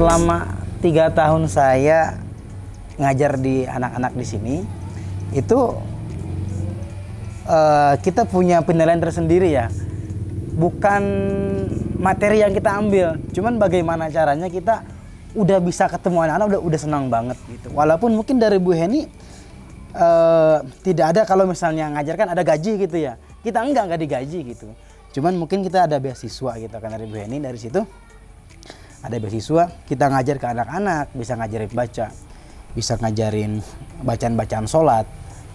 selama 3 tahun saya ngajar di anak-anak di sini, itu kita punya penilaian tersendiri ya. Bukan materi yang kita ambil, cuman bagaimana caranya kita udah bisa ketemu anak-anak udah senang banget gitu. Walaupun mungkin dari Bu Heni tidak ada, kalau misalnya ngajarkan ada gaji gitu ya. Kita enggak digaji gitu. Cuman mungkin kita ada beasiswa gitu kan dari Bu Heni, dari situ ada beasiswa, kita ngajar ke anak-anak, bisa ngajarin baca, bisa ngajarin bacaan-bacaan sholat.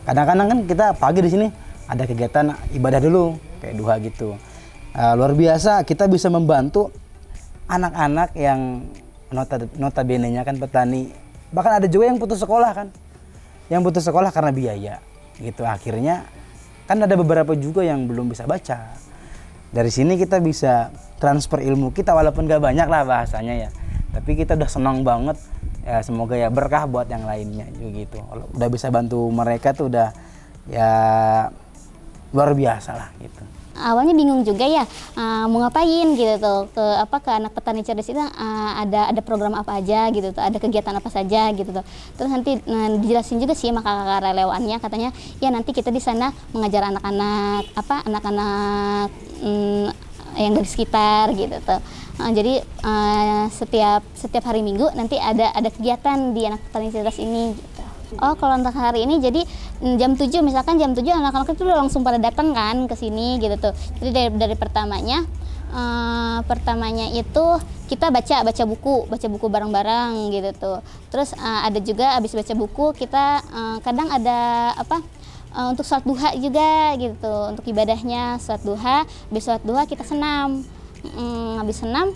Kadang-kadang kan kita pagi di sini ada kegiatan ibadah dulu, kayak duha gitu. Luar biasa, kita bisa membantu anak-anak yang notabene-nya kan petani. Bahkan ada juga yang putus sekolah kan, yang putus sekolah karena biaya gitu. Akhirnya kan ada beberapa juga yang belum bisa baca. Dari sini kita bisa transfer ilmu kita, walaupun gak banyak lah bahasanya ya, tapi kita udah senang banget ya. Semoga ya berkah buat yang lainnya juga gitu. Kalau udah bisa bantu mereka tuh udah ya luar biasa lah gitu. Awalnya bingung juga ya, mau ngapain gitu tuh, ke anak petani cerdas itu ada program apa aja gitu tuh, ada kegiatan apa saja gitu tuh. Terus nanti dijelasin juga sih sama kakak relawannya, katanya ya nanti kita di sana mengajar anak-anak anak-anak yang dari sekitar gitu tuh. Jadi setiap hari Minggu nanti ada kegiatan di anak petani cerdas ini gitu. Oh, kalau untuk hari ini jadi jam 7, misalkan jam 7 anak-anak itu langsung pada datang kan ke sini gitu tuh. Jadi dari pertamanya itu kita baca buku bareng-bareng gitu tuh. Terus ada juga habis baca buku kita kadang ada untuk sholat duha juga gitu, untuk ibadahnya sholat duha. Habis sholat duha kita senam. Habis senam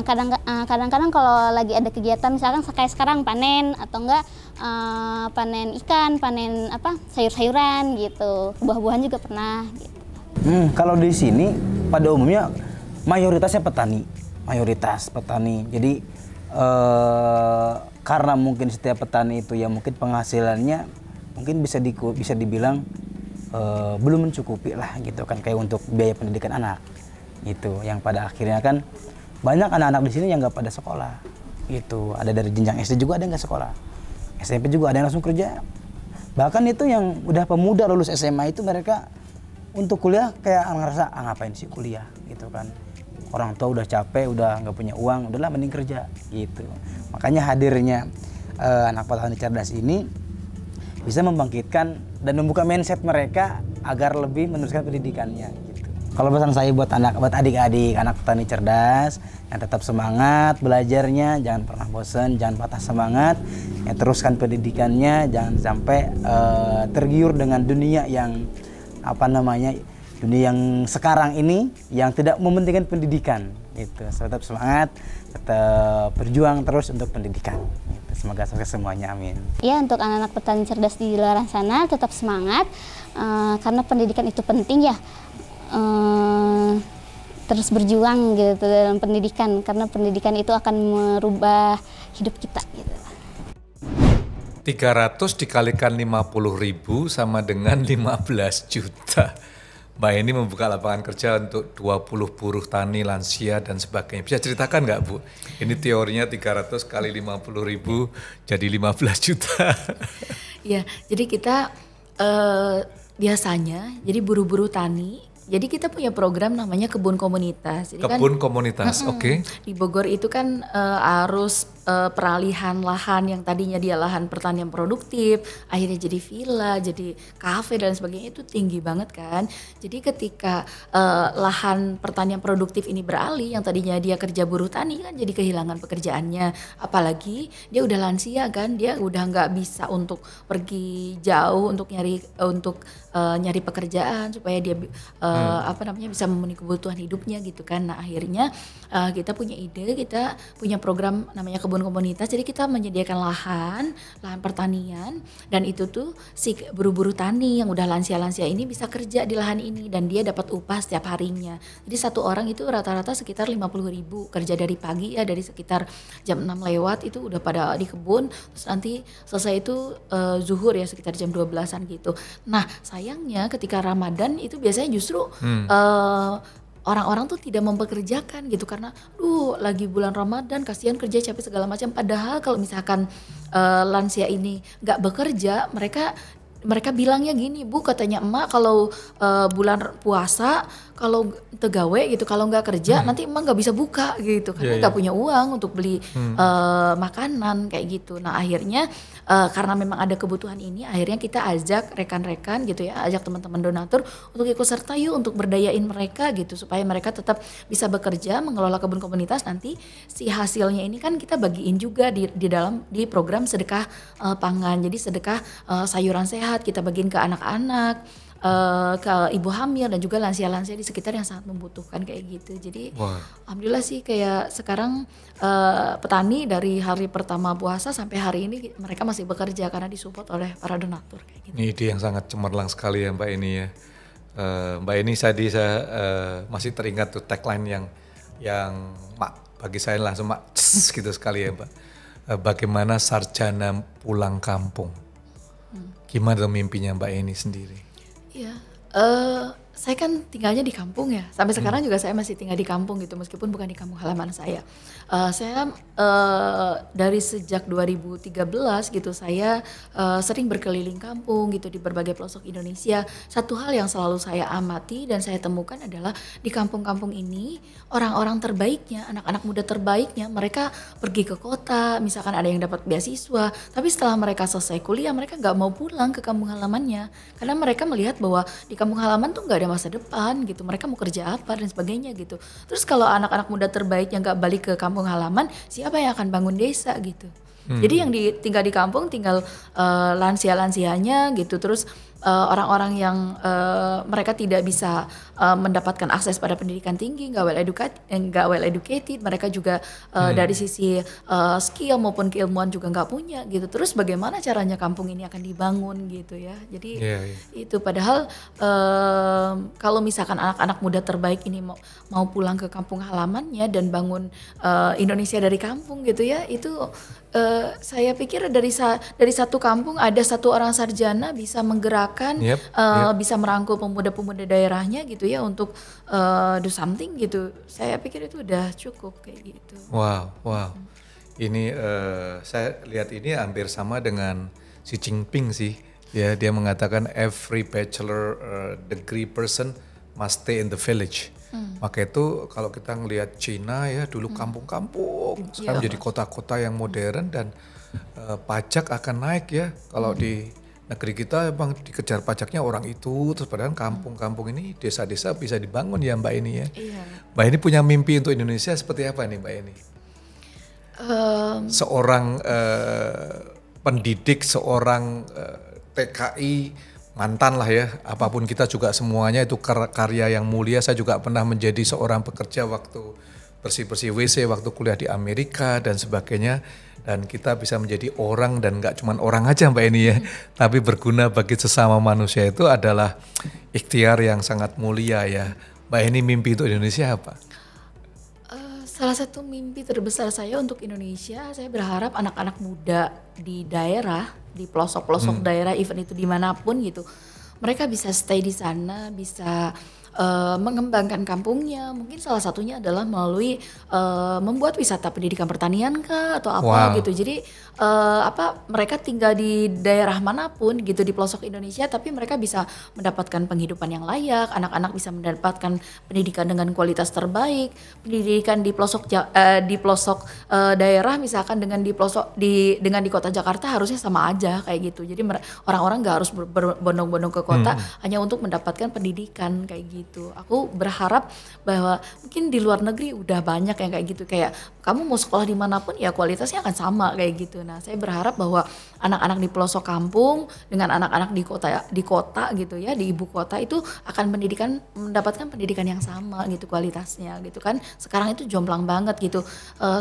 kadang-kadang kalau lagi ada kegiatan misalkan kayak sekarang panen atau enggak panen ikan, panen sayur-sayuran gitu, buah-buahan juga pernah gitu. Kalau di sini pada umumnya mayoritas petani. Jadi karena mungkin setiap petani itu ya mungkin penghasilannya mungkin bisa dibilang belum mencukupi lah gitu kan, kayak untuk biaya pendidikan anak gitu. Yang pada akhirnya kan banyak anak-anak di sini yang nggak pada sekolah gitu. Ada dari jenjang SD juga ada yang nggak sekolah, SMP juga ada yang langsung kerja. Bahkan itu yang udah pemuda lulus SMA itu mereka untuk kuliah kayak ngerasa ngapain sih kuliah gitu kan. Orang tua udah capek, udah nggak punya uang, udahlah mending kerja gitu. Makanya hadirnya anak petani cerdas ini bisa membangkitkan dan membuka mindset mereka agar lebih meneruskan pendidikannya gitu. Kalau pesan saya buat adik-adik anak petani cerdas, yang tetap semangat belajarnya, jangan pernah bosan, jangan patah semangat, ya teruskan pendidikannya, jangan sampai tergiur dengan dunia yang dunia yang sekarang ini yang tidak mementingkan pendidikan gitu. Tetap semangat, tetap berjuang terus untuk pendidikan gitu. Semoga sukses semuanya, amin. Ya, untuk anak-anak petani cerdas di luar sana tetap semangat, karena pendidikan itu penting ya. Terus berjuang gitu dalam pendidikan, karena pendidikan itu akan merubah hidup kita gitu. 300 dikalikan 50.000 sama dengan 15 juta. Mbak ini membuka lapangan kerja untuk 20 buruh tani, lansia dan sebagainya. Bisa ceritakan nggak Bu? Ini teorinya 300 kali 50.000 jadi 15 juta. Ya, jadi kita biasanya jadi buruh-buruh tani. Jadi kita punya program namanya kebun komunitas. Jadi kebun komunitas, oke. Di Bogor itu kan arus peralihan lahan yang tadinya dia lahan pertanian produktif, akhirnya jadi villa, jadi kafe dan sebagainya, itu tinggi banget kan. Jadi ketika lahan pertanian produktif ini beralih, yang tadinya dia kerja buruh tani kan jadi kehilangan pekerjaannya. Apalagi dia udah lansia kan, dia udah nggak bisa untuk pergi jauh untuk nyari pekerjaan supaya dia bisa memenuhi kebutuhan hidupnya gitu kan. Nah akhirnya kita punya ide, kita punya program namanya kebun komunitas. Jadi kita menyediakan lahan pertanian, dan itu tuh si buruh-buruh tani yang udah lansia-lansia ini bisa kerja di lahan ini dan dia dapat upah setiap harinya. Jadi satu orang itu rata-rata sekitar 50.000 kerja dari pagi ya, dari sekitar jam 6 lewat itu udah pada di kebun, terus nanti selesai itu zuhur ya sekitar jam 12-an gitu. Nah sayangnya ketika Ramadan itu biasanya justru orang-orang tuh tidak mempekerjakan gitu karena lagi bulan Ramadan kasihan kerja capek segala macam, padahal kalau misalkan lansia ini nggak bekerja, mereka bilangnya gini, Bu, katanya emak kalau bulan puasa kalau tegawe gitu, kalau nggak kerja nanti emak nggak bisa buka gitu karena nggak punya uang untuk beli makanan kayak gitu. Nah akhirnya karena memang ada kebutuhan ini, akhirnya kita ajak rekan-rekan gitu ya, ajak teman-teman donatur untuk ikut serta yuk untuk berdayain mereka gitu supaya mereka tetap bisa bekerja mengelola kebun komunitas. Nanti si hasilnya ini kan kita bagiin juga di program sedekah pangan. Jadi sedekah sayuran sehat kita bagiin ke anak-anak, ke ibu hamil dan juga lansia-lansia di sekitar yang sangat membutuhkan kayak gitu. Jadi alhamdulillah sih kayak sekarang petani dari hari pertama puasa sampai hari ini mereka masih bekerja karena disupport oleh para donatur kayak gitu. Ini ide yang sangat cemerlang sekali ya Mbak Eni ya. Mbak Eni saya masih teringat tuh tagline yang bagi saya langsung gitu sekali ya Mbak. Bagaimana sarjana pulang kampung? Gimana tuh mimpinya Mbak Eni sendiri? Iya, saya kan tinggalnya di kampung ya. Sampai sekarang juga saya masih tinggal di kampung gitu, meskipun bukan di kampung halaman saya. Saya dari sejak 2013 gitu, saya sering berkeliling kampung gitu di berbagai pelosok Indonesia. Satu hal yang selalu saya amati dan saya temukan adalah di kampung-kampung ini orang-orang terbaiknya, anak-anak muda terbaiknya, mereka pergi ke kota, misalkan ada yang dapat beasiswa, tapi setelah mereka selesai kuliah mereka nggak mau pulang ke kampung halamannya karena mereka melihat bahwa di kampung halaman tuh nggak ada masa depan gitu, mereka mau kerja apa dan sebagainya gitu. Terus kalau anak-anak muda terbaiknya nggak balik ke kampung halaman, siapa yang akan bangun desa gitu? Jadi yang tinggal di kampung tinggal lansia-lansianya gitu, terus orang-orang yang mereka tidak bisa mendapatkan akses pada pendidikan tinggi, nggak well educated, mereka juga dari sisi skill maupun keilmuan juga nggak punya gitu. Terus bagaimana caranya kampung ini akan dibangun gitu ya? Jadi itu padahal kalau misalkan anak-anak muda terbaik ini mau pulang ke kampung halamannya dan bangun Indonesia dari kampung gitu ya, itu saya pikir dari satu kampung ada satu orang sarjana bisa menggerakkan, bisa merangkul pemuda-pemuda daerahnya gitu ya untuk do something gitu. Saya pikir itu udah cukup kayak gitu. Wow. Ini saya lihat ini hampir sama dengan Xi Jinping sih. Ya, dia mengatakan every bachelor degree person must stay in the village. Maka itu kalau kita ngelihat Cina ya dulu kampung-kampung, sekarang jadi kota-kota yang modern dan pajak akan naik ya. Kalau di negeri kita emang dikejar pajaknya orang itu, terus padahal kampung-kampung ini desa-desa bisa dibangun ya Mbak Eni ya. Mbak Eni punya mimpi untuk Indonesia seperti apa nih Mbak Eni? Seorang pendidik, seorang TKI mantan lah ya, apapun kita juga semuanya itu karya yang mulia. Saya juga pernah menjadi seorang pekerja waktu bersih-bersih WC waktu kuliah di Amerika dan sebagainya, dan kita bisa menjadi orang dan gak cuma orang aja Mbak Eni ya, tapi berguna bagi sesama manusia itu adalah ikhtiar yang sangat mulia ya. Mbak Eni mimpi untuk Indonesia apa? Salah satu mimpi terbesar saya untuk Indonesia, saya berharap anak-anak muda di daerah, di pelosok-pelosok daerah, even itu dimanapun gitu, mereka bisa stay di sana, bisa mengembangkan kampungnya. Mungkin salah satunya adalah melalui membuat wisata pendidikan pertanian kah atau apa gitu. Jadi mereka tinggal di daerah manapun gitu di pelosok Indonesia, tapi mereka bisa mendapatkan penghidupan yang layak, anak-anak bisa mendapatkan pendidikan dengan kualitas terbaik, pendidikan di pelosok daerah misalkan dengan di kota Jakarta harusnya sama aja kayak gitu. Jadi orang-orang nggak harus berbondong-bondong ke kota hanya untuk mendapatkan pendidikan kayak gitu. Aku berharap bahwa mungkin di luar negeri udah banyak yang kayak gitu, kayak kamu mau sekolah dimanapun ya kualitasnya akan sama kayak gitu. Nah saya berharap bahwa anak-anak di pelosok kampung dengan anak-anak di kota gitu ya, di ibu kota itu akan mendapatkan pendidikan yang sama gitu kualitasnya gitu kan. Sekarang itu jomplang banget gitu.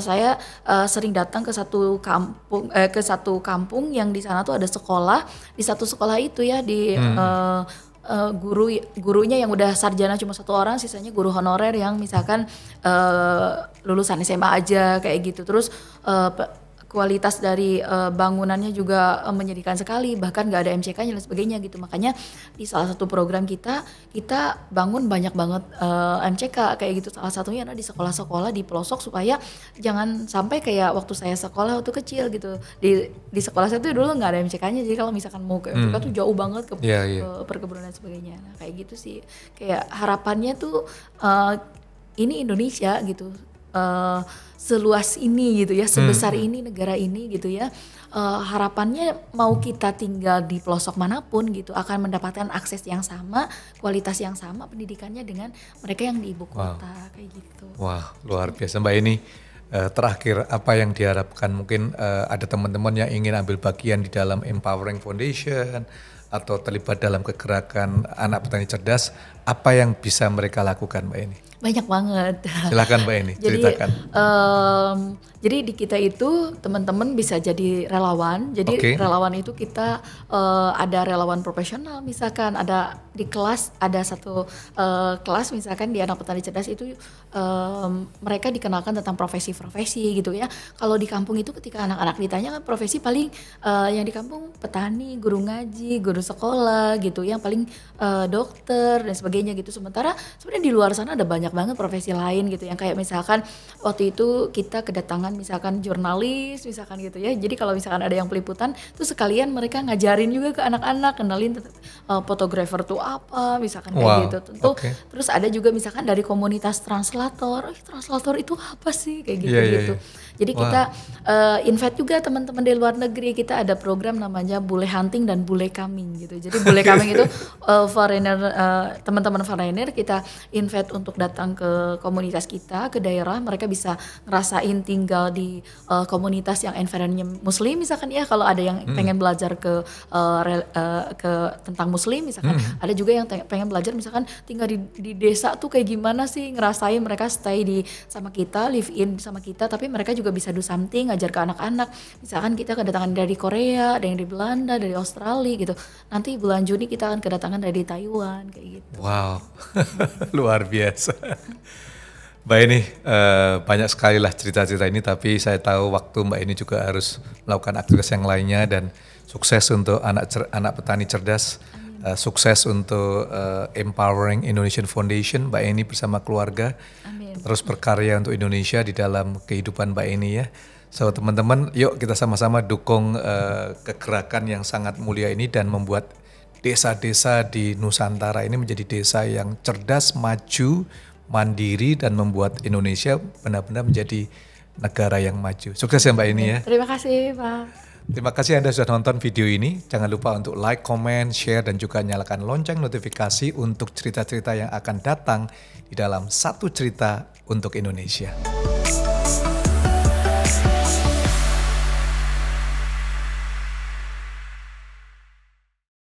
Saya sering datang ke satu kampung yang di sana tuh ada sekolah, di satu sekolah itu ya gurunya yang udah sarjana cuma satu orang, sisanya guru honorer yang misalkan lulusan SMA aja kayak gitu. Terus kualitas dari bangunannya juga menyedihkan sekali, bahkan nggak ada MCK-nya dan sebagainya gitu. Makanya di salah satu program kita bangun banyak banget MCK kayak gitu. Salah satunya adalah di sekolah-sekolah di pelosok supaya jangan sampai kayak waktu saya sekolah waktu kecil gitu. Di sekolah saya tuh dulu nggak ada MCK-nya, jadi kalau misalkan mau ke MCK tuh jauh banget ke perkebunan dan sebagainya. Nah kayak gitu sih, kayak harapannya tuh ini Indonesia gitu. Seluas ini gitu ya, sebesar ini negara ini gitu ya, harapannya mau kita tinggal di pelosok manapun gitu akan mendapatkan akses yang sama, kualitas yang sama pendidikannya dengan mereka yang di ibu kota kayak gitu. Wah luar biasa Mbak Eni. Terakhir apa yang diharapkan, mungkin ada teman-teman yang ingin ambil bagian di dalam Empowering Foundation atau terlibat dalam kegerakan anak petani cerdas, apa yang bisa mereka lakukan Mbak Eni? Banyak banget. Silakan Mbak Eni, ceritakan. Jadi di kita itu teman-teman bisa jadi relawan. Jadi relawan itu kita ada relawan profesional, misalkan ada di kelas, ada satu kelas misalkan di anak petani cerdas itu mereka dikenalkan tentang profesi-profesi gitu ya. Kalau di kampung itu ketika anak-anak ditanya kan profesi paling yang di kampung petani, guru ngaji, guru sekolah gitu, yang paling dokter dan sebagainya gitu. Sementara sebenarnya di luar sana ada banyak banget profesi lain gitu, yang kayak misalkan waktu itu kita kedatangan misalkan jurnalis misalkan gitu ya. Jadi kalau misalkan ada yang peliputan tuh sekalian mereka ngajarin juga ke anak-anak, kenalin fotografer tuh apa misalkan kayak gitu. Tentu terus ada juga misalkan dari komunitas translator, translator itu apa sih kayak gitu. Jadi kita invite juga teman-teman di luar negeri. Kita ada program namanya bule hunting dan bule coming gitu. Jadi bule coming itu foreigner, teman-teman foreigner kita invite untuk datang ke komunitas kita, ke daerah. Mereka bisa ngerasain tinggal di komunitas yang environmentnya muslim misalkan ya. Kalau ada yang pengen belajar ke tentang muslim misalkan, ada juga yang pengen belajar misalkan tinggal di desa tuh kayak gimana sih, ngerasain mereka stay sama kita, live in sama kita, tapi mereka juga bisa do something, ngajar ke anak-anak. Misalkan kita kedatangan dari Korea, ada yang dari Belanda, dari Australia gitu. Nanti bulan Juni kita akan kedatangan dari Taiwan kayak gitu. Wow, luar biasa. Mbak Eni, banyak sekali lah cerita-cerita ini, tapi saya tahu waktu Mbak Eni juga harus melakukan aktivitas yang lainnya, dan sukses untuk anak petani cerdas, sukses untuk Empowering Indonesian Foundation, Mbak Eni bersama keluarga. Amin. Terus berkarya untuk Indonesia di dalam kehidupan Mbak Eni ya. So teman-teman, yuk kita sama-sama dukung kegerakan yang sangat mulia ini dan membuat desa-desa di Nusantara ini menjadi desa yang cerdas, maju, mandiri, dan membuat Indonesia benar-benar menjadi negara yang maju. Sukses ya Mbak Eni ya. Terima kasih Pak. Terima kasih Anda sudah nonton video ini. Jangan lupa untuk like, comment, share, dan juga nyalakan lonceng notifikasi untuk cerita-cerita yang akan datang di dalam Satu Cerita untuk Indonesia.